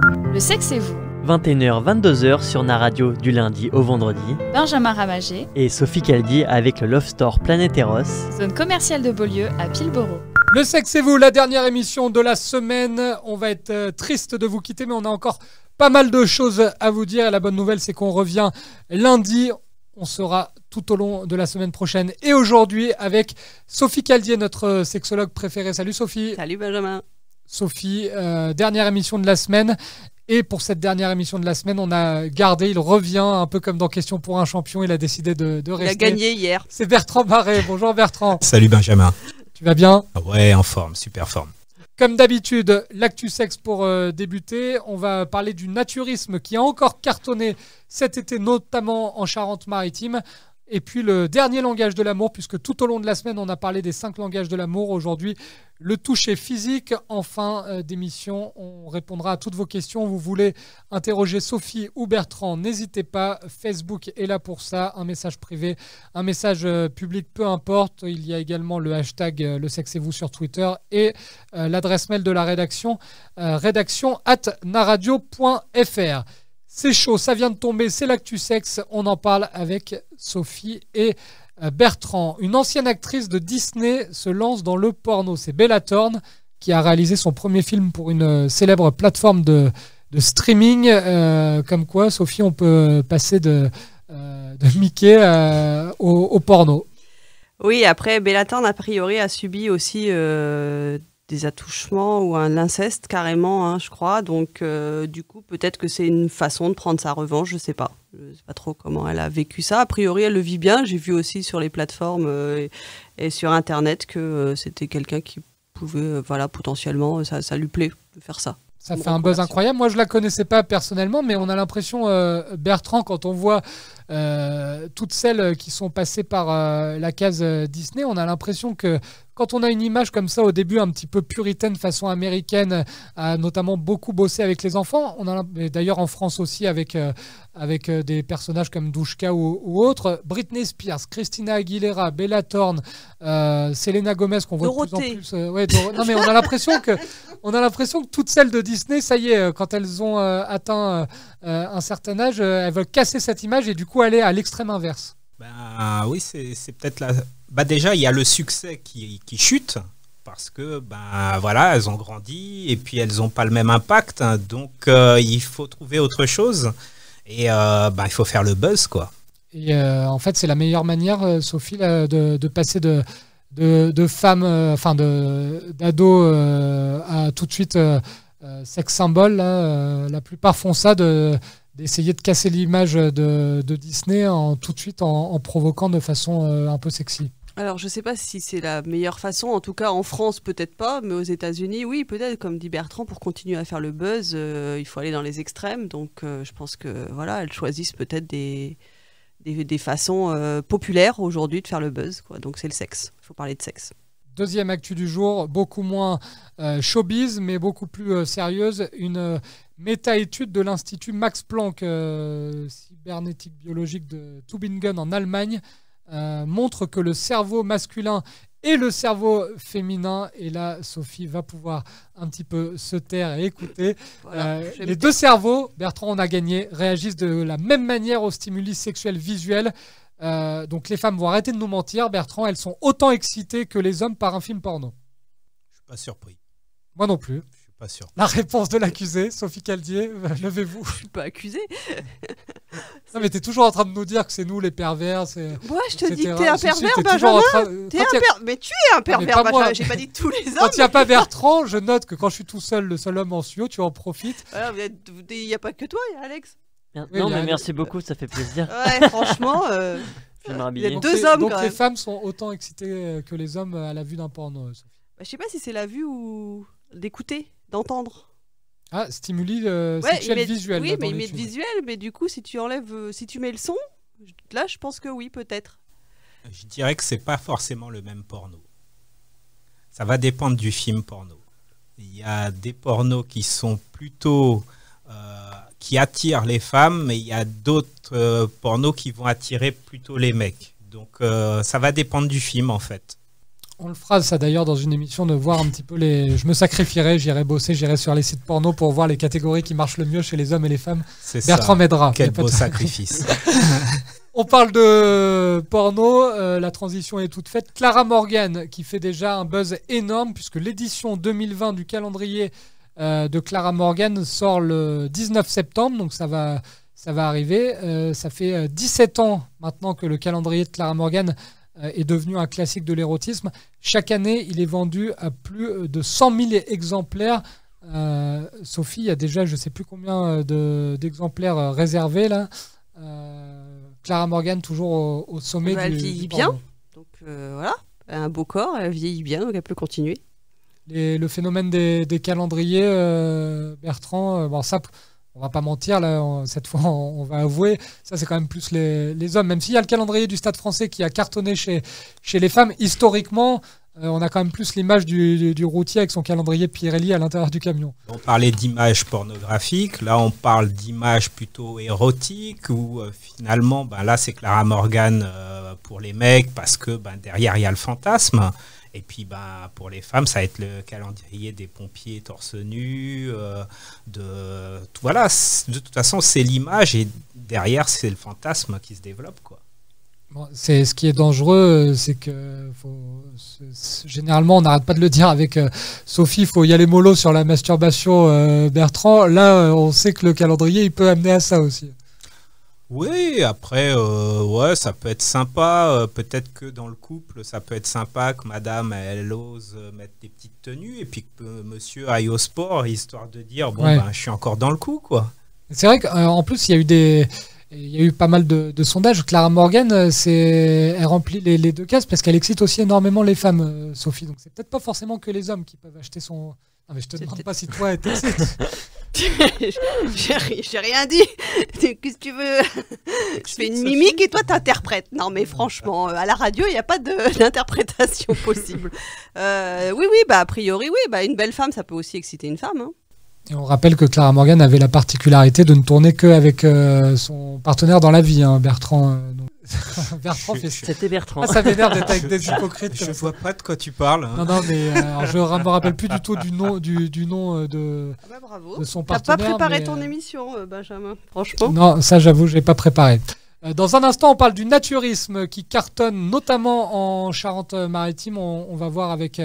Le sexe et vous, 21h-22h sur Na Radio du lundi au vendredi. Benjamin Ramagé Et Sophie Caldi avec le Love Store Planète Eros. Zone commerciale de Beaulieu à Pilboro. Le sexe et vous, la dernière émission de la semaine. On va être triste de vous quitter, mais on a encore pas mal de choses à vous dire. Et la bonne nouvelle, c'est qu'on revient lundi. On sera tout au long de la semaine prochaine et aujourd'hui avec Sophie Caldier, notre sexologue préférée. Salut Sophie. Salut Benjamin. Sophie, dernière émission de la semaine. Et pour cette dernière émission de la semaine, on a gardé, il revient un peu comme dans Question pour un champion. Il a décidé de rester. Il a gagné hier. C'est Bertrand Barré. Bonjour Bertrand. Salut Benjamin. Tu vas bien ? Ouais, en forme, super forme. Comme d'habitude, l'actu sexe pour débuter. On va parler du naturisme qui a encore cartonné cet été, notamment en Charente-Maritime. Et puis le dernier langage de l'amour, puisque tout au long de la semaine, on a parlé des 5 langages de l'amour. Aujourd'hui, le toucher physique. En fin d'émission, on répondra à toutes vos questions. Vous voulez interroger Sophie ou Bertrand, n'hésitez pas. Facebook est là pour ça. Un message privé, un message public, peu importe. Il y a également le hashtag le sexe et vous sur Twitter et l'adresse mail de la rédaction, rédaction@naradio.fr. C'est chaud, ça vient de tomber, c'est l'actu sexe. On en parle avec Sophie et Bertrand. Une ancienne actrice de Disney se lance dans le porno. C'est Bella Thorne qui a réalisé son premier film pour une célèbre plateforme de streaming. Comme quoi, Sophie, on peut passer de Mickey au porno. Oui, après, Bella Thorne, a priori, a subi aussi des attouchements ou un inceste carrément, hein, je crois. Donc, du coup, peut-être que c'est une façon de prendre sa revanche, je sais pas. Je sais pas trop comment elle a vécu ça. A priori, elle le vit bien. J'ai vu aussi sur les plateformes et sur Internet que c'était quelqu'un qui pouvait, potentiellement, ça lui plaît de faire ça. Ça fait un buzz incroyable. Moi, je la connaissais pas personnellement, mais on a l'impression, Bertrand, quand on voit toutes celles qui sont passées par la case Disney, on a l'impression que quand on a une image comme ça, au début un petit peu puritaine, façon américaine, a notamment beaucoup bossé avec les enfants. D'ailleurs en France aussi avec des personnages comme Douchka ou autres. Britney Spears, Christina Aguilera, Bella Thorne, Selena Gomez qu'on voit Dorothée. de plus en plus. Non mais on a l'impression que toutes celles de Disney, ça y est, quand elles ont atteint un certain âge, elles veulent casser cette image et du coup aller à l'extrême inverse. Oui, c'est peut-être la... déjà, il y a le succès qui chute parce que elles ont grandi et puis elles n'ont pas le même impact. Donc, il faut trouver autre chose et il faut faire le buzz, quoi. Et en fait, c'est la meilleure manière, Sophie, là, de passer de femmes, d'ados à tout de suite sex symbole. La plupart font ça, d'essayer de casser l'image de Disney tout de suite en provoquant de façon un peu sexy. Alors, je ne sais pas si c'est la meilleure façon. En tout cas, en France, peut-être pas. Mais aux États-Unis, oui, peut-être. Comme dit Bertrand, pour continuer à faire le buzz, il faut aller dans les extrêmes. Donc, je pense que elles choisissent peut-être des façons populaires aujourd'hui de faire le buzz, quoi. Donc, c'est le sexe. Il faut parler de sexe. Deuxième actu du jour, beaucoup moins showbiz, mais beaucoup plus sérieuse. Une méta-étude de l'Institut Max Planck cybernétique biologique de Tübingen en Allemagne montre que le cerveau masculin et le cerveau féminin, et là Sophie va pouvoir un petit peu se taire et écouter, les deux cerveaux, Bertrand, on a gagné, réagissent de la même manière aux stimuli sexuels visuels. Donc les femmes vont arrêter de nous mentir, Bertrand, elles sont autant excitées que les hommes par un film porno. Je suis pas surpris. Moi non plus. Je suis pas surpris. La réponse de l'accusé, Sophie Caldier, levez-vous. Je suis pas accusée. Non mais t'es toujours en train de nous dire que c'est nous les pervers. Ouais, je te dis que t'es un Si, pervers, t'es Benjamin. toujours Mais tu es un pervers, pas moi. Benjamin. J'ai pas dit tous les hommes. Quand il n'y a pas Bertrand, je note que quand je suis tout seul, le seul homme en studio, tu en profites. Voilà, il n'y a pas que toi, il y a Alex. Non, mais merci beaucoup, ça fait plaisir. Ouais, franchement, Je vais me il rhabiller. y a deux hommes Donc quand les même. femmes sont autant excitées que les hommes à la vue d'un porno, Sophie. Je sais pas si c'est la vue ou d'écouter, d'entendre. Ah, stimuli Ouais, sexuels visuels. oui, là, mais dans ils mettent l'étude. visuel, mais du coup, si tu enlèves, si tu mets le son, là, je pense que oui, peut-être. Je dirais que c'est pas forcément le même porno. Ça va dépendre du film porno. Il y a des pornos qui sont plutôt qui attirent les femmes, mais il y a d'autres pornos qui vont attirer plutôt les mecs. Donc ça va dépendre du film en fait. On le fera ça d'ailleurs dans une émission de voir un petit peu les... Je me sacrifierai, j'irai bosser, j'irai sur les sites porno pour voir les catégories qui marchent le mieux chez les hommes et les femmes. C'est Bertrand ça. m'aidera. Quel beau sacrifice. On parle de porno, la transition est toute faite. Clara Morgan qui fait déjà un buzz énorme puisque l'édition 2020 du calendrier de Clara Morgan sort le 19 septembre, donc ça va arriver. Ça fait 17 ans maintenant que le calendrier de Clara Morgan est devenu un classique de l'érotisme. Chaque année, il est vendu à plus de 100 000 exemplaires. Sophie, il y a déjà je ne sais plus combien d'exemplaires réservés là. Clara Morgan toujours au sommet elle du vieillit porno. bien, donc voilà, elle a un beau corps, elle vieillit bien, donc elle peut continuer. Le phénomène des calendriers, Bertrand, bon ça, on va pas mentir, là, cette fois on va avouer, ça c'est quand même plus les hommes, même s'il y a le calendrier du Stade Français qui a cartonné chez les femmes, historiquement, on a quand même plus l'image du routier avec son calendrier Pirelli à l'intérieur du camion. On parlait d'images pornographiques, là on parle d'images plutôt érotiques, où finalement, là c'est Clara Morgan pour les mecs, parce que derrière il y a le fantasme. Et puis pour les femmes, ça va être le calendrier des pompiers torse nu. Voilà, de toute façon, c'est l'image et derrière, c'est le fantasme qui se développe, quoi. Bon, ce qui est dangereux, c'est que généralement, on n'arrête pas de le dire avec Sophie, il faut y aller mollo sur la masturbation, Bertrand. Là, on sait que le calendrier, il peut amener à ça aussi. Oui, après, ouais, ça peut être sympa. Peut-être que dans le couple, ça peut être sympa que madame, elle ose mettre des petites tenues et puis que monsieur aille au sport, histoire de dire, bon, ouais. Je suis encore dans le coup, quoi. C'est vrai qu'en plus, il y a eu pas mal de sondages. Clara Morgan, elle remplit les deux cases parce qu'elle excite aussi énormément les femmes, Sophie. Donc c'est peut-être pas forcément que les hommes qui peuvent acheter son... Non mais je te demande pas si toi elle t'excite. J'ai rien dit. Qu'est-ce que tu veux? Je fais une mimique et toi t'interprètes. Non mais franchement, à la radio, il n'y a pas d'interprétation possible. Oui, a priori, oui. Une belle femme, ça peut aussi exciter une femme. Hein. Et on rappelle que Clara Morgan avait la particularité de ne tourner qu'avec son partenaire dans la vie, hein, Bertrand. Bertrand fait... C'était Bertrand. Ah, ça m'énerve d'être avec des hypocrites. Je vois pas de quoi tu parles. Hein. Non, mais je me rappelle plus du tout du nom de Bravo. de son T'as partenaire. pas préparé mais, ton émission, Benjamin, franchement. Non, ça j'avoue, je n'ai pas préparé. Dans un instant, on parle du naturisme qui cartonne notamment en Charente-Maritime. On va voir avec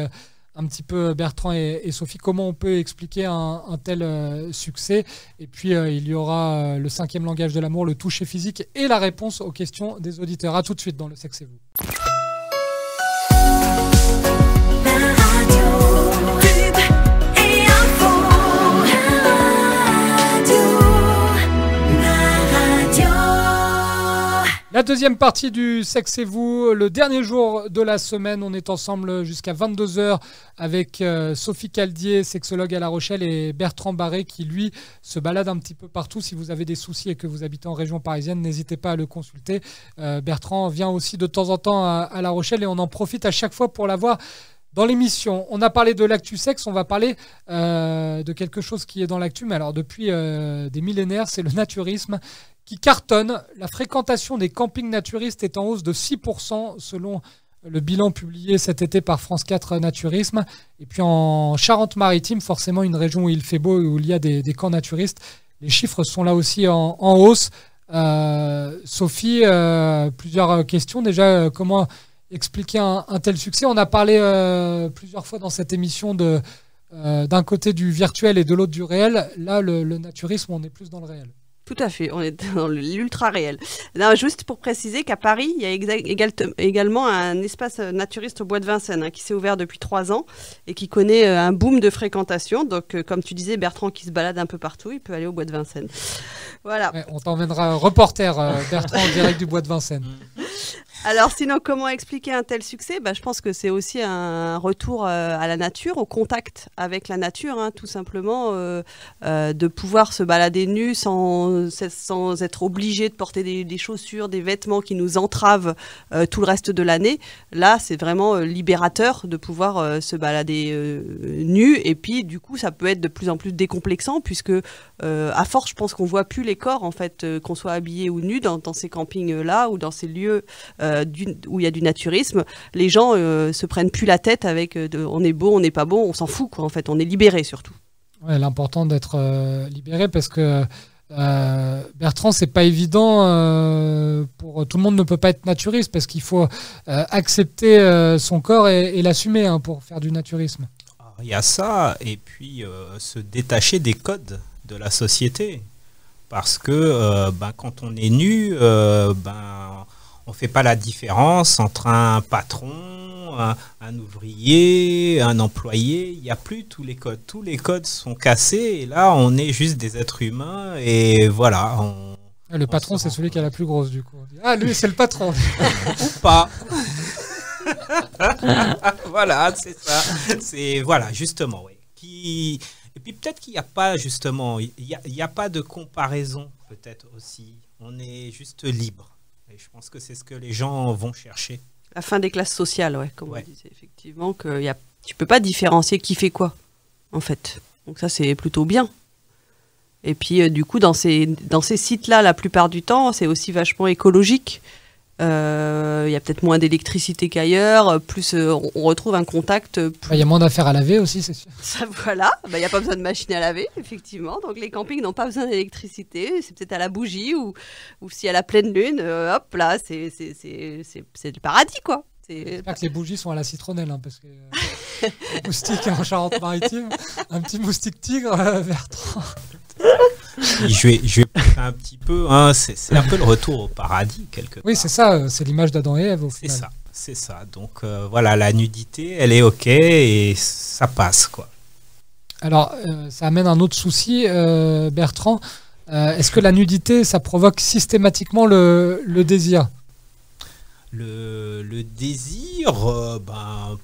un petit peu Bertrand et Sophie comment on peut expliquer un tel succès. Et puis il y aura le 5e langage de l'amour, le toucher physique et la réponse aux questions des auditeurs. À tout de suite dans le Sexe et vous. La deuxième partie du Sexe et vous, le dernier jour de la semaine, on est ensemble jusqu'à 22h avec Sophie Caldier, sexologue à La Rochelle, et Bertrand Barré qui, lui, se balade un petit peu partout. Si vous avez des soucis et que vous habitez en région parisienne, n'hésitez pas à le consulter. Bertrand vient aussi de temps en temps à La Rochelle et on en profite à chaque fois pour l'avoir dans l'émission. On a parlé de l'actu sexe, on va parler de quelque chose qui est dans l'actu, mais alors depuis des millénaires, c'est le naturisme qui cartonne. La fréquentation des campings naturistes est en hausse de 6% selon le bilan publié cet été par France 4 Naturisme. Et puis en Charente-Maritime, forcément une région où il fait beau et où il y a des camps naturistes, les chiffres sont là aussi en hausse. Sophie, plusieurs questions. Déjà, comment expliquer un tel succès? On a parlé plusieurs fois dans cette émission d'un côté du virtuel et de l'autre du réel. Là, le naturisme, on est plus dans le réel. Tout à fait, on est dans l'ultra réel. Non, juste pour préciser qu'à Paris, il y a également un espace naturiste au Bois de Vincennes qui s'est ouvert depuis 3 ans et qui connaît un boom de fréquentation. Donc, comme tu disais, Bertrand qui se balade un peu partout, il peut aller au Bois de Vincennes. Voilà. Ouais, on t'emmènera reporter, Bertrand, en direct du Bois de Vincennes. Alors sinon, comment expliquer un tel succès? Je pense que c'est aussi un retour à la nature, au contact avec la nature, tout simplement, de pouvoir se balader nu sans être obligé de porter des chaussures, des vêtements qui nous entravent tout le reste de l'année. Là, c'est vraiment libérateur de pouvoir se balader nu, et puis du coup, ça peut être de plus en plus décomplexant, puisque à force, je pense qu'on voit plus les corps, en fait, qu'on soit habillé ou nu dans ces campings-là ou dans ces lieux où il y a du naturisme, les gens se prennent plus la tête avec on est beau, on n'est pas beau, on s'en fout, quoi, en fait. On est libéré, surtout. Ouais, l'important d'être libéré parce que Bertrand, c'est pas évident pour tout le monde ne peut pas être naturiste parce qu'il faut accepter son corps et l'assumer pour faire du naturisme. Il y a ça, et puis se détacher des codes de la société. Parce que quand on est nu, on ne fait pas la différence entre un patron, un ouvrier, un employé. Il n'y a plus tous les codes. Tous les codes sont cassés, et là, on est juste des êtres humains, et voilà. Le patron, c'est celui qui a la plus grosse, du coup. Ah, lui, c'est le patron. Ou pas. Voilà, c'est ça. C'est, voilà, justement, oui. Et puis peut-être qu'il n'y a pas, justement, il y a pas de comparaison, peut-être aussi. On est juste libre. Et je pense que c'est ce que les gens vont chercher. La fin des classes sociales, ouais, comme on disait, effectivement, tu ne peux pas différencier qui fait quoi, en fait. Donc ça, c'est plutôt bien. Et puis, du coup, dans ces sites-là, la plupart du temps, c'est aussi vachement écologique. Il y a peut-être moins d'électricité qu'ailleurs, plus on retrouve un contact. Il y a moins d'affaires à laver aussi, c'est sûr. Ça, voilà, il n'y a pas besoin de machine à laver, effectivement. Donc les campings n'ont pas besoin d'électricité, c'est peut-être à la bougie ou si à la pleine lune, hop là, c'est le paradis, quoi. J'espère que les bougies sont à la citronnelle, parce que moustique en Charente-Maritime, un petit moustique tigre, Bertrand. Je vais pousser un petit peu, c'est un peu le retour au paradis quelque part. Oui, c'est ça, c'est l'image d'Adam et Ève au final. C'est ça. Donc voilà, la nudité, elle est ok et ça passe, quoi. Alors, ça amène un autre souci, Bertrand. Est-ce que la nudité, ça provoque systématiquement le désir ? Le désir,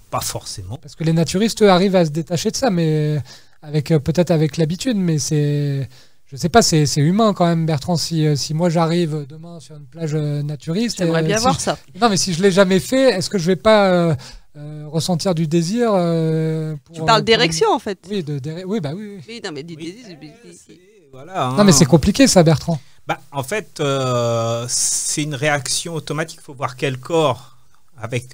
pas forcément. Parce que les naturistes, eux, arrivent à se détacher de ça, mais peut-être avec l'habitude, mais je sais pas, c'est humain quand même, Bertrand. Si moi j'arrive demain sur une plage naturiste, j'aimerais bien voir ça. Non, mais si je l'ai jamais fait, est-ce que je vais pas ressentir du désir Tu parles d'érection en fait. Oui, oui. Oui, non, mais du désir. Voilà. Non, mais c'est compliqué ça, Bertrand. En fait, c'est une réaction automatique. Il faut voir quel corps avec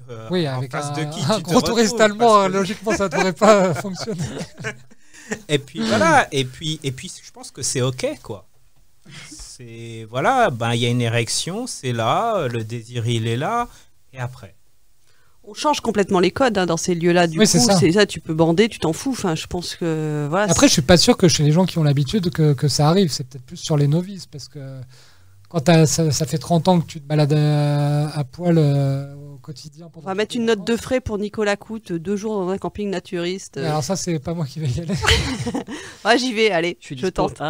face de qui un gros touriste allemand, logiquement, ça ne devrait pas fonctionner. Et puis voilà, et puis je pense que c'est ok, quoi. C'est voilà, il y a une érection, c'est là, le désir il est là, et après. On change complètement les codes dans ces lieux-là. Du coup, c'est ça, tu peux bander, tu t'en fous. Enfin, je pense que voilà. Après, je suis pas sûr que chez les gens qui ont l'habitude que ça arrive. C'est peut-être plus sur les novices, parce que quand ça fait 30 ans que tu te balades à poil au quotidien. On va mettre une note de frais pour Nicolas Coute, 2 jours dans un camping naturiste. Alors ça, c'est pas moi qui vais y aller. Ouais, j'y vais, allez, je tente.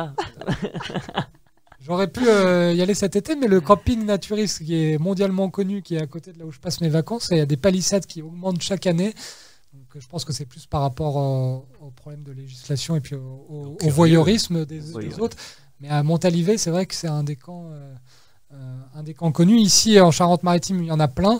J'aurais pu y aller cet été, mais le camping naturiste qui est mondialement connu, qui est à côté de là où je passe mes vacances, il y a des palissades qui augmentent chaque année. Donc je pense que c'est plus par rapport au problème de législation et puis au voyeurisme des autres. Mais à Montalivet, c'est vrai que c'est un des camps connus. Ici, en Charente-Maritime, il y en a plein.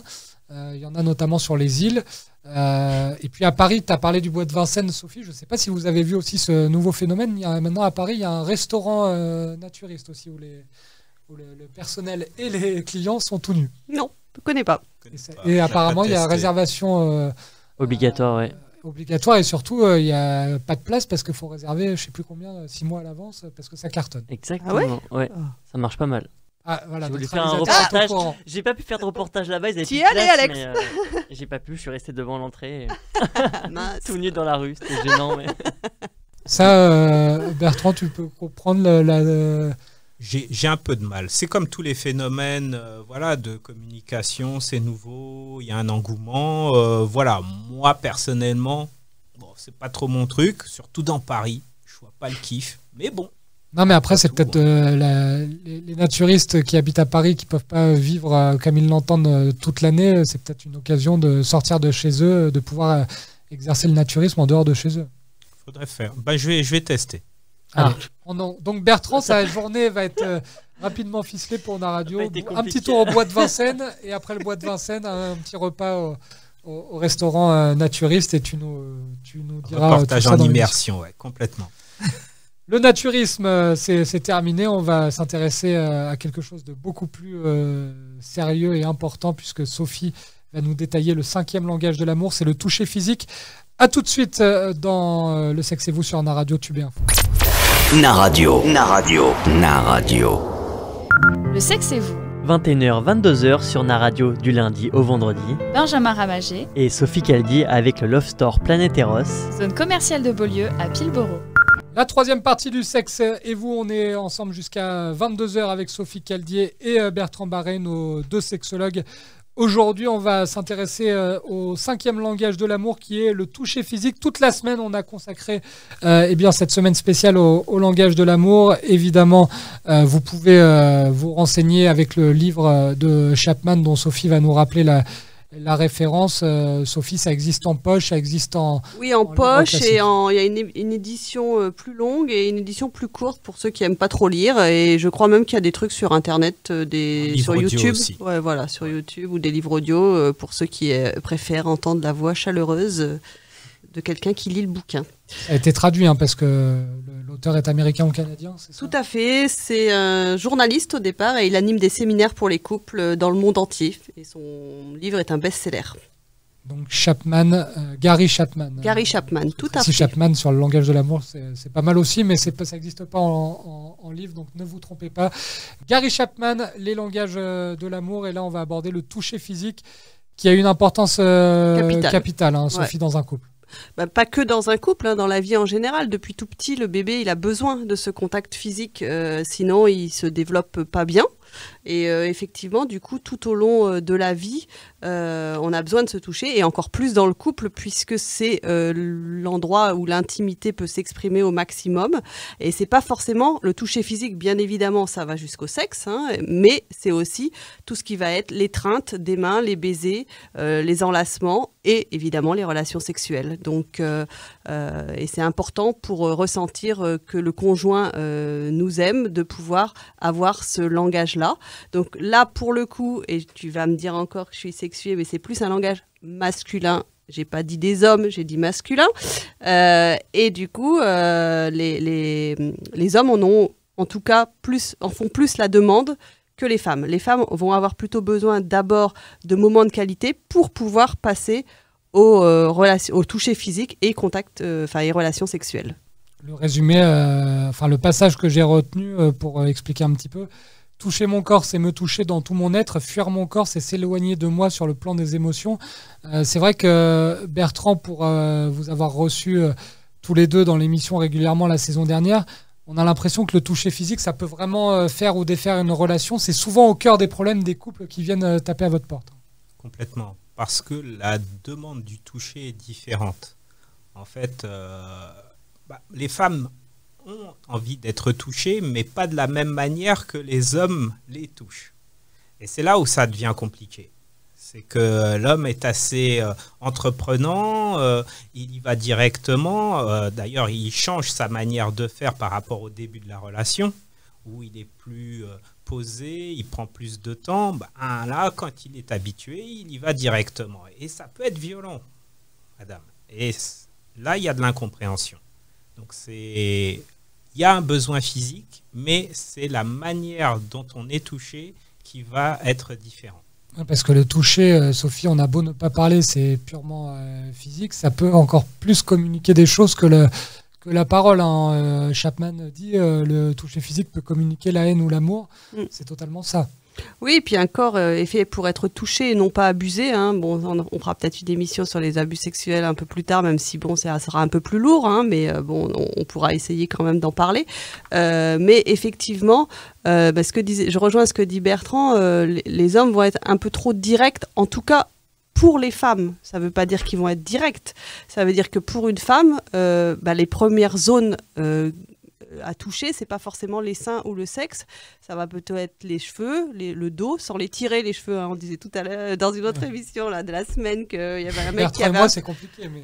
Il y en a notamment sur les îles. Et puis à Paris, tu as parlé du bois de Vincennes, Sophie. Je ne sais pas si vous avez vu aussi ce nouveau phénomène. Maintenant à Paris, il y a un restaurant naturiste aussi où le personnel et les clients sont tout nus. Non, je ne connais pas. Et apparemment, il y a réservation obligatoire, ouais. Obligatoire, et surtout, il n'y a pas de place parce qu'il faut réserver, je ne sais plus combien, 6 mois à l'avance, parce que ça cartonne. Exactement, ouais. Ça marche pas mal. Ah, voilà, j'ai voulu faire un reportage. J'ai pas pu faire de reportage là-bas. Ils avaient plus de place, Alex. mais j'ai pas pu. Je suis resté devant l'entrée, tout nu dans la rue. C'était gênant. Mais... Ça, Bertrand, tu peux comprendre J'ai un peu de mal. C'est comme tous les phénomènes de communication, c'est nouveau, il y a un engouement. Moi personnellement, c'est pas trop mon truc, surtout dans Paris. Je vois pas le kiff, mais bon. Non, mais après, c'est peut-être les naturistes qui habitent à Paris qui ne peuvent pas vivre comme ils l'entendent toute l'année. C'est peut-être une occasion de sortir de chez eux, de pouvoir exercer le naturisme en dehors de chez eux. Faudrait faire. Je vais tester. Allez. Donc Bertrand, sa journée va être rapidement ficelée pour la radio. Un petit tour au bois de Vincennes, et après le bois de Vincennes, un petit repas au restaurant naturiste, et tu nous diras. Reportage en immersion, complètement. Le naturisme, c'est terminé. On va s'intéresser à quelque chose de beaucoup plus sérieux et important puisque Sophie va nous détailler le 5e langage de l'amour, c'est le toucher physique. A tout de suite dans Le Sexe et vous sur Naradio Tube Info. Naradio. Le Sexe et vous, 21h, 22h sur Naradio du lundi au vendredi. Benjamin Ramager, Et Sophie Caldi avec le Love Store Planète Eros. zone commerciale de Beaulieu à Pilboro. La 3e partie du Sexe et vous, on est ensemble jusqu'à 22h avec Sophie Caldier et Bertrand Barret, nos 2 sexologues. Aujourd'hui, on va s'intéresser au 5e langage de l'amour qui est le toucher physique. Toute la semaine, on a consacré cette semaine spéciale au langage de l'amour. Évidemment, vous pouvez vous renseigner avec le livre de Chapman dont Sophie va nous rappeler la référence. Sophie, ça existe en poche, ça existe en... Oui, en poche, et il y a une édition plus longue et une édition plus courte pour ceux qui n'aiment pas trop lire. Et je crois même qu'il y a des trucs sur Internet, sur YouTube. Ouais, voilà, sur YouTube ou des livres audio pour ceux qui préfèrent entendre la voix chaleureuse de quelqu'un qui lit le bouquin. Ça a été traduit parce que l'auteur est américain ou canadien, c'est ça ? Tout à fait, c'est un journaliste au départ et il anime des séminaires pour les couples dans le monde entier. Et son livre est un best-seller. Donc Chapman, Gary Chapman. Gary Chapman, tout à fait. Chapman sur le langage de l'amour, c'est pas mal aussi, mais ça n'existe pas en livre, donc ne vous trompez pas. Gary Chapman, les langages de l'amour, et là on va aborder le toucher physique qui a une importance capitale, Sophie, dans un couple. Pas que dans un couple, dans la vie en général. Depuis tout petit, le bébé, il a besoin de ce contact physique, sinon il se développe pas bien. Et effectivement, du coup, tout au long de la vie, on a besoin de se toucher, et encore plus dans le couple, puisque c'est l'endroit où l'intimité peut s'exprimer au maximum. Et c'est pas forcément le toucher physique, bien évidemment, ça va jusqu'au sexe, mais c'est aussi tout ce qui va être l'étreinte des mains, les baisers, les enlacements et évidemment les relations sexuelles. Donc, et c'est important pour ressentir que le conjoint nous aime, de pouvoir avoir ce langage-là. Donc là, pour le coup, et tu vas me dire encore que je suis sexuée, mais c'est plus un langage masculin. J'ai pas dit des hommes, j'ai dit masculin. Et du coup, les hommes en font plus la demande que les femmes. Les femmes vont avoir plutôt besoin d'abord de moments de qualité pour pouvoir passer au toucher physique et contact, et relations sexuelles. Le résumé, le passage que j'ai retenu pour expliquer un petit peu. Toucher mon corps, c'est me toucher dans tout mon être. Fuir mon corps, c'est s'éloigner de moi sur le plan des émotions. C'est vrai que Bertrand, pour vous avoir reçu tous les deux dans l'émission régulièrement la saison dernière, on a l'impression que le toucher physique, ça peut vraiment faire ou défaire une relation. C'est souvent au cœur des problèmes des couples qui viennent taper à votre porte. Complètement. Parce que la demande du toucher est différente. En fait, les femmes ont envie d'être touchés, mais pas de la même manière que les hommes les touchent. Et c'est là où ça devient compliqué. C'est que l'homme est assez entreprenant, il y va directement. D'ailleurs, il change sa manière de faire par rapport au début de la relation, où il est plus posé, il prend plus de temps. Là, quand il est habitué, il y va directement. Et ça peut être violent, madame. Et là, il y a de l'incompréhension. Donc, il y a un besoin physique, mais c'est la manière dont on est touché qui va être différente. Parce que le toucher, Sophie, on a beau ne pas parler, c'est purement physique. Ça peut encore plus communiquer des choses que la parole. Chapman dit le toucher physique peut communiquer la haine ou l'amour. C'est totalement ça. Oui, et puis un corps est fait pour être touché et non pas abusé. On fera peut-être une émission sur les abus sexuels un peu plus tard, même si ça sera un peu plus lourd, mais on pourra essayer quand même d'en parler. Mais effectivement, je rejoins ce que dit Bertrand, les hommes vont être un peu trop directs, en tout cas pour les femmes. Ça ne veut pas dire qu'ils vont être directs. Ça veut dire que pour une femme, les premières zones à toucher, c'est pas forcément les seins ou le sexe, ça va plutôt être les cheveux, le dos, sans les tirer les cheveux. On disait tout à l'heure dans une autre émission de la semaine qu'il y avait un mec qui avait... moi, c'est compliqué, mais...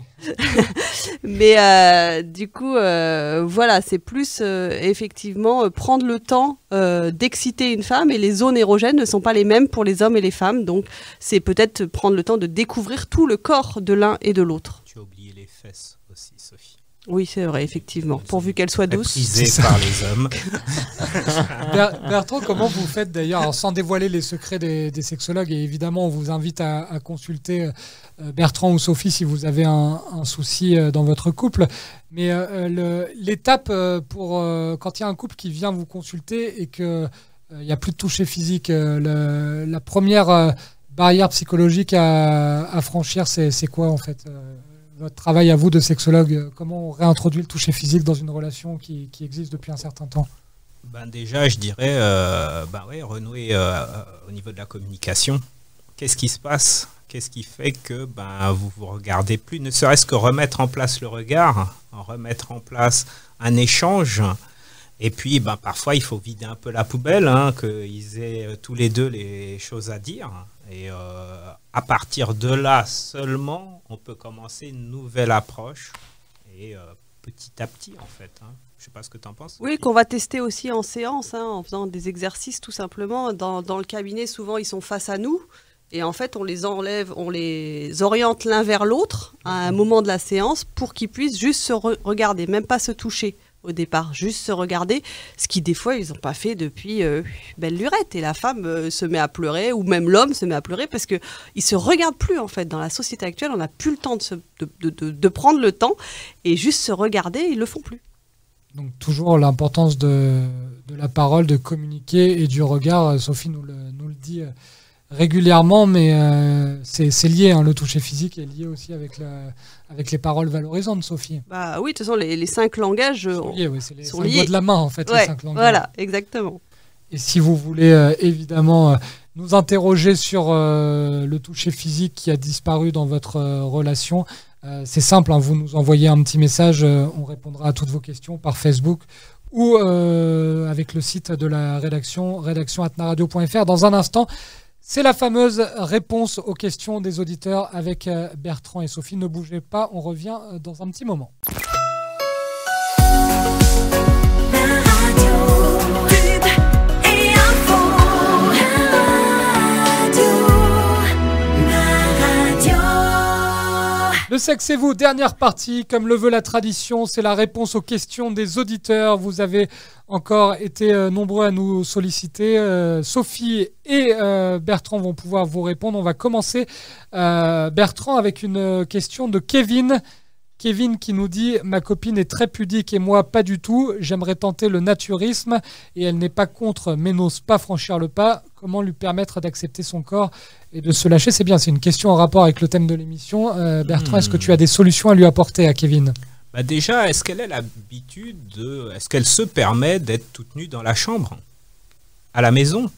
mais du coup, voilà, c'est plus effectivement prendre le temps d'exciter une femme, et les zones érogènes ne sont pas les mêmes pour les hommes et les femmes, donc c'est peut-être prendre le temps de découvrir tout le corps de l'un et de l'autre. Tu as oublié les fesses aussi, Sophie. Oui, c'est vrai, effectivement. Pourvu qu'elle soit douce. Prisée par les hommes. Bertrand, comment vous faites d'ailleurs, alors, sans dévoiler les secrets des sexologues, et évidemment on vous invite à consulter Bertrand ou Sophie si vous avez un souci dans votre couple, mais l'étape pour quand il y a un couple qui vient vous consulter et qu'il n'y a plus de toucher physique, la première barrière psychologique à franchir, c'est quoi en fait votre travail à vous de sexologue? Comment on réintroduit le toucher physique dans une relation qui existe depuis un certain temps? Déjà, je dirais renouer au niveau de la communication. Qu'est-ce qui se passe? Qu'est-ce qui fait que vous vous regardez plus? Ne serait-ce que remettre en place le regard, remettre en place un échange. Et puis, parfois, il faut vider un peu la poubelle, qu'ils aient tous les deux les choses à dire. Et à partir de là seulement, on peut commencer une nouvelle approche. Et petit à petit, en fait. Je ne sais pas ce que tu en penses. Oui, qu'on va tester aussi en séance, en faisant des exercices tout simplement. Dans le cabinet, souvent, ils sont face à nous. Et en fait, on les enlève, on les oriente l'un vers l'autre à un moment de la séance pour qu'ils puissent juste se regarder, même pas se toucher au départ, juste se regarder, ce qui des fois ils n'ont pas fait depuis belle lurette. Et la femme se met à pleurer, ou même l'homme se met à pleurer parce qu'ils ne se regardent plus en fait. Dans la société actuelle, on n'a plus le temps de prendre le temps et juste se regarder, ils ne le font plus. Donc toujours l'importance de la parole, de communiquer et du regard. Sophie nous le dit régulièrement, mais c'est lié, le toucher physique est lié aussi avec les paroles valorisantes, Sophie. Oui, de toute façon, les 5 langages sont liés. C'est les 5 liés. doigts de la main, en fait, les 5 langages. Voilà, exactement. Et si vous voulez, évidemment, nous interroger sur le toucher physique qui a disparu dans votre relation, c'est simple, vous nous envoyez un petit message, on répondra à toutes vos questions par Facebook ou avec le site de la rédaction@naradio.fr. Dans un instant, c'est la fameuse réponse aux questions des auditeurs avec Bertrand et Sophie. Ne bougez pas, on revient dans un petit moment. Le sexe et vous, dernière partie, comme le veut la tradition, c'est la réponse aux questions des auditeurs. Vous avez encore été nombreux à nous solliciter. Sophie et Bertrand vont pouvoir vous répondre. On va commencer, Bertrand, avec une question de Kevin. Kevin qui nous dit « Ma copine est très pudique et moi pas du tout. J'aimerais tenter le naturisme et elle n'est pas contre mais n'ose pas franchir le pas. Comment lui permettre d'accepter son corps et de se lâcher ?» C'est bien, c'est une question en rapport avec le thème de l'émission. Bertrand, est-ce que tu as des solutions à lui apporter à Kevin ? Déjà, est-ce qu'elle a l'habitude est-ce qu'elle se permet d'être toute nue dans la chambre, à la maison ?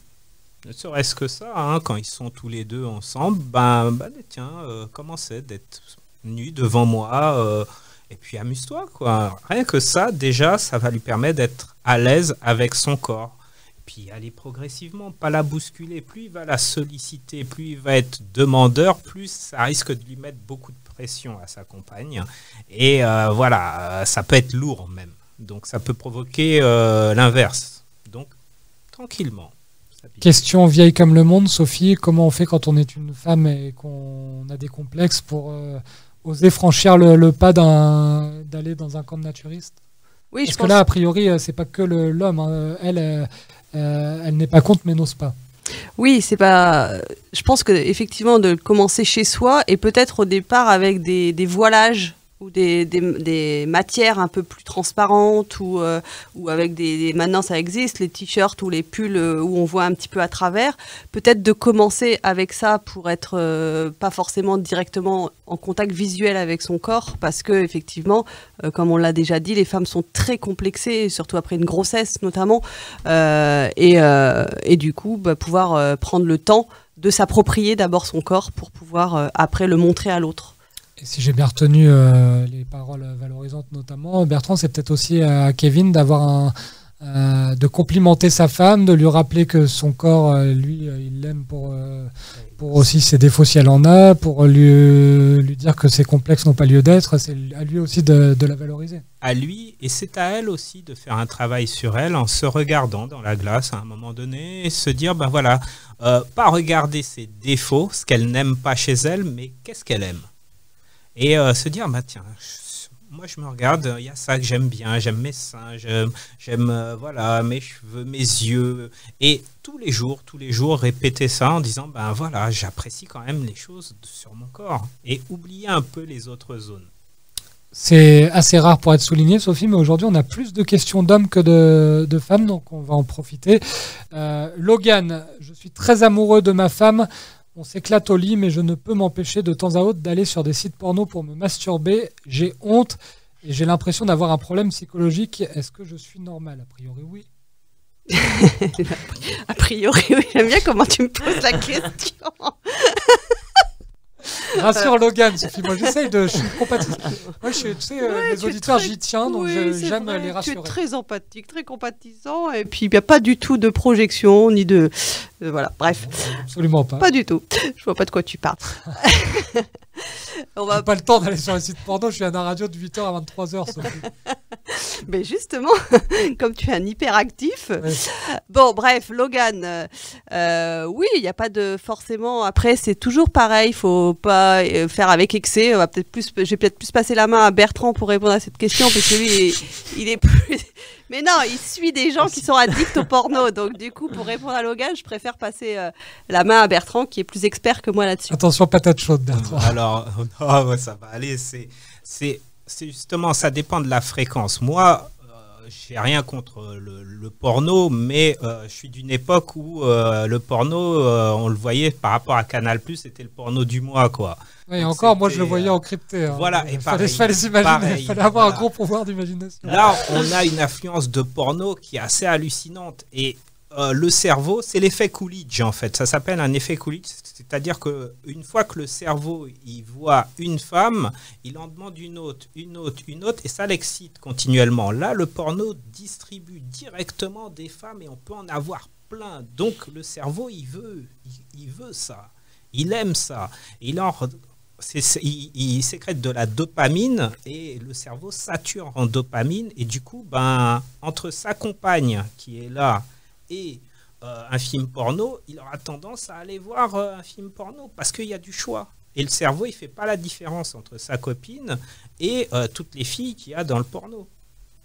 Ne serait-ce que ça, quand ils sont tous les deux ensemble, comment c'est d'être nu devant moi et puis amuse-toi, quoi. Rien que ça, déjà, ça va lui permettre d'être à l'aise avec son corps. Puis aller progressivement, pas la bousculer. Plus il va la solliciter, plus il va être demandeur, plus ça risque de lui mettre beaucoup de pression à sa compagne. Et ça peut être lourd même. Donc ça peut provoquer l'inverse. Donc tranquillement. Question vieille comme le monde, Sophie. Comment on fait quand on est une femme et qu'on a des complexes pour oser franchir le pas d'aller dans un camp de naturistes? Oui, parce que là, a priori, c'est pas que l'homme. Elle n'est pas contre, mais n'ose pas. Oui, c'est pas. Je pense que effectivement de commencer chez soi et peut-être au départ avec des voilages ou des matières un peu plus transparentes ou avec maintenant ça existe, les t-shirts ou les pulls où on voit un petit peu à travers. Peut-être de commencer avec ça pour être pas forcément directement en contact visuel avec son corps, parce que effectivement, comme on l'a déjà dit, les femmes sont très complexées, surtout après une grossesse notamment, et du coup pouvoir prendre le temps de s'approprier d'abord son corps pour pouvoir après le montrer à l'autre. Et si j'ai bien retenu les paroles valorisantes notamment, Bertrand, c'est peut-être aussi à Kevin de complimenter sa femme, de lui rappeler que son corps, lui, il l'aime pour aussi ses défauts si elle en a, pour lui dire que ses complexes n'ont pas lieu d'être. C'est à lui aussi de la valoriser. À lui, et c'est à elle aussi de faire un travail sur elle en se regardant dans la glace à un moment donné et se dire, pas regarder ses défauts, ce qu'elle n'aime pas chez elle, mais qu'est-ce qu'elle aime. Et se dire, tiens, moi je me regarde, il y a ça que j'aime bien, j'aime mes seins, j'aime voilà, mes cheveux, mes yeux. Et tous les jours, répéter ça en disant, ben voilà, j'apprécie quand même les choses sur mon corps. Et oublier un peu les autres zones. C'est assez rare pour être souligné, Sophie, mais aujourd'hui, on a plus de questions d'hommes que de femmes, donc on va en profiter. Logan, je suis très amoureux de ma femme. On s'éclate au lit, mais je ne peux m'empêcher de temps à autre d'aller sur des sites porno pour me masturber. J'ai honte et j'ai l'impression d'avoir un problème psychologique. Est-ce que je suis normal? A priori, oui. A priori, oui. J'aime bien comment tu me poses la question. Rassure Logan, Sophie. Moi, j'essaye de. Je suis compatissant. Moi, tu sais, Ouais, les tu es auditeurs, très- j'y tiens, donc Oui, c'est j'aime vrai, les rassurer. Tu es très empathique, très compatissant, et puis il n'y a pas du tout de projection, ni de... voilà, bref, Absolument pas. pas du tout. Je vois pas de quoi tu parles. On J'ai va... pas le temps d'aller sur les sites porno. Je suis à la radio de 8h à 23h, Sophie. Mais justement, comme tu es un hyperactif... Ouais. Bon, bref, Logan, oui, il n'y a pas de... Forcément, après, c'est toujours pareil, il faut pas faire avec excès. On va je vais peut-être plus passer la main à Bertrand pour répondre à cette question, parce que lui, il est plus... Mais non, il suit des gens qui sont addicts au porno. Donc, du coup, pour répondre à Logan, je préfère passer la main à Bertrand, qui est plus expert que moi là-dessus. Attention, patate chaude, Bertrand. Alors, oh, ouais, ça va aller. C'est justement, ça dépend de la fréquence. Moi, j'ai rien contre le porno, mais je suis d'une époque où le porno, on le voyait par rapport à Canal+, c'était le porno du mois, quoi. Oui, Donc encore, moi, je c'était, le voyais encrypté. Hein. voilà, et Il pareil, fallait s'imaginer. pareil, Il fallait avoir voilà. un gros pouvoir d'imagination. Là, on a une affluence de porno qui est assez hallucinante. Et le cerveau, c'est l'effet Coolidge, en fait. Ça s'appelle un effet Coolidge. C'est-à-dire qu'une fois que le cerveau il voit une femme, il en demande une autre, et ça l'excite continuellement. Là, le porno distribue directement des femmes et on peut en avoir plein. Donc, le cerveau, il veut ça. Il aime ça. Il sécrète de la dopamine et le cerveau sature en dopamine. Et du coup, entre sa compagne qui est là et un film porno, il aura tendance à aller voir un film porno parce qu'il y a du choix. Et le cerveau, il ne fait pas la différence entre sa copine et toutes les filles qu'il y a dans le porno.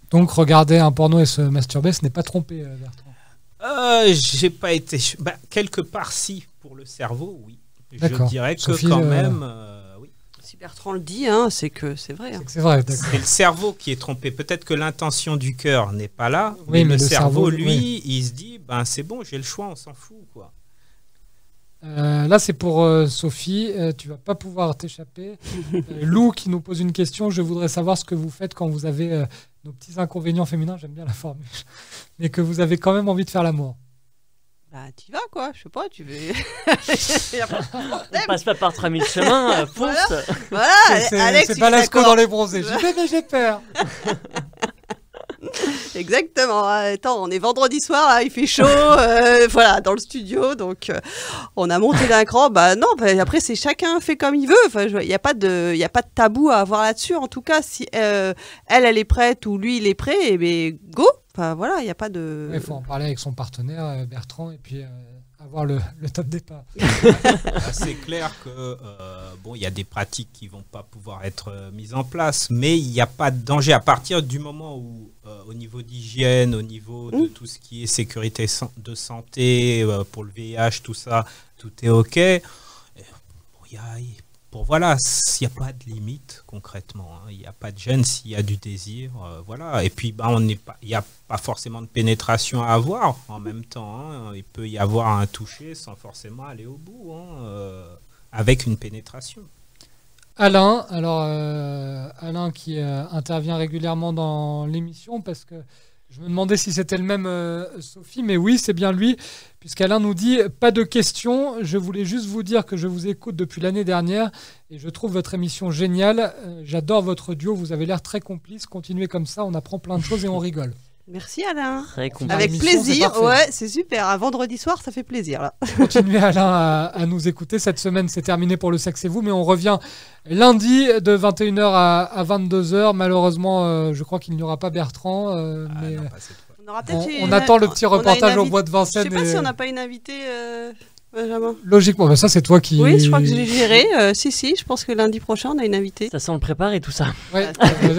Donc, regarder un porno et se masturber, ce n'est pas tromper, Bertrand. J'ai pas été... quelque part, si, pour le cerveau, oui. D'accord. Je dirais que Sophie, quand même... oui. Si Bertrand le dit, hein, c'est que c'est vrai. C'est que c'est vrai, d'accord. C'est le cerveau qui est trompé. Peut-être que l'intention du cœur n'est pas là, Oui, mais mais le cerveau, cerveau, lui, oui. il se dit, c'est bon, j'ai le choix, on s'en fout, quoi. Là, c'est pour Sophie. Tu vas pas pouvoir t'échapper. Lou qui nous pose une question. Je voudrais savoir ce que vous faites quand vous avez nos petits inconvénients féminins. J'aime bien la formule. Mais que vous avez quand même envie de faire l'amour. Bah, t'y vas, quoi. Je sais pas, tu veux... Y a pas de On problème. passe pas par 3000 chemins, fonce. Voilà, Alex, C'est il est Balasco d'accord. dans les bronzés. J'y vais, mais j'ai peur. Exactement. Attends, on est vendredi soir, là, il fait chaud, voilà, dans le studio, donc on a monté d'un cran. Bah non, après c'est chacun fait comme il veut. Enfin, il n'y a pas de tabou à avoir là-dessus. En tout cas, si elle est prête ou lui il est prêt, et ben go. Enfin voilà, il n'y a pas de. Il faut en parler avec son partenaire, Bertrand, et puis avoir le top départ. C'est clair que il y a des pratiques qui vont pas pouvoir être mises en place, mais il n'y a pas de danger à partir du moment où, au niveau d'hygiène, au niveau de tout ce qui est sécurité de santé, pour le VIH, tout ça, tout est OK. Il n'y a pas de limite concrètement. Il n'y a pas de gêne s'il y a du désir. Voilà. Et puis, il n'y a pas forcément de pénétration à avoir en même temps. Il peut y avoir un toucher sans forcément aller au bout, avec une pénétration. Alain, Alain qui intervient régulièrement dans l'émission parce que je me demandais si c'était le même Sophie, mais oui, c'est bien lui, puisqu'Alain nous dit « Pas de questions, je voulais juste vous dire que je vous écoute depuis l'année dernière et je trouve votre émission géniale. J'adore votre duo, vous avez l'air très complice. Continuez comme ça, on apprend plein de choses et on rigole. » Merci Alain. Très compliqué. Avec l'émission, c'est plaisir, parfait. ouais, c'est super. Un vendredi soir, ça fait plaisir là. Continuez Alain à nous écouter. Cette semaine, c'est terminé pour Le Sexe et vous, mais on revient lundi de 21h à 22h. Malheureusement, je crois qu'il n'y aura pas Bertrand. Mais Non, pas cette fois. On aura peut-être on attend le petit reportage au bois de Je Vincennes. sais pas si on n'a pas une invitée Benjamin? Logiquement, bah ça c'est toi qui... Oui, je crois que j'ai géré. Si, je pense que lundi prochain, on a une invitée. Ça sent le préparer tout ça. Ouais,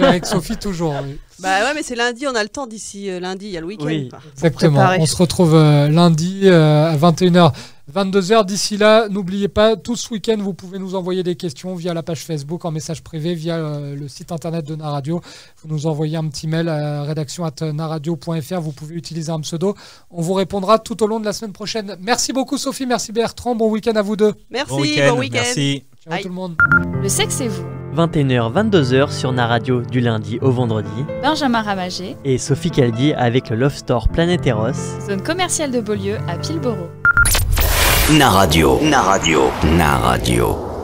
avec Sophie toujours. Oui. Bah ouais, mais c'est lundi, on a le temps d'ici lundi, il y a le week-end. Oui. quoi. Exactement. préparer. On se retrouve lundi à 21h, 22h. D'ici là, n'oubliez pas, tout ce week-end, vous pouvez nous envoyer des questions via la page Facebook, en message privé, via le site internet de Naradio. Vous nous envoyez un petit mail à rédaction@naradio.fr. Vous pouvez utiliser un pseudo. On vous répondra tout au long de la semaine prochaine. Merci beaucoup, Sophie. Merci, Bertrand. Bon week-end à vous deux. Merci, Bon week-end. Merci. Ciao Aïe. tout le monde. Le sexe et vous. 21h, 22h sur Naradio du lundi au vendredi. Benjamin Ramager, Et Sophie Caldi avec le Love Store Planète Eros. zone commerciale de Beaulieu à Pilboro. Naradio. Naradio. Naradio.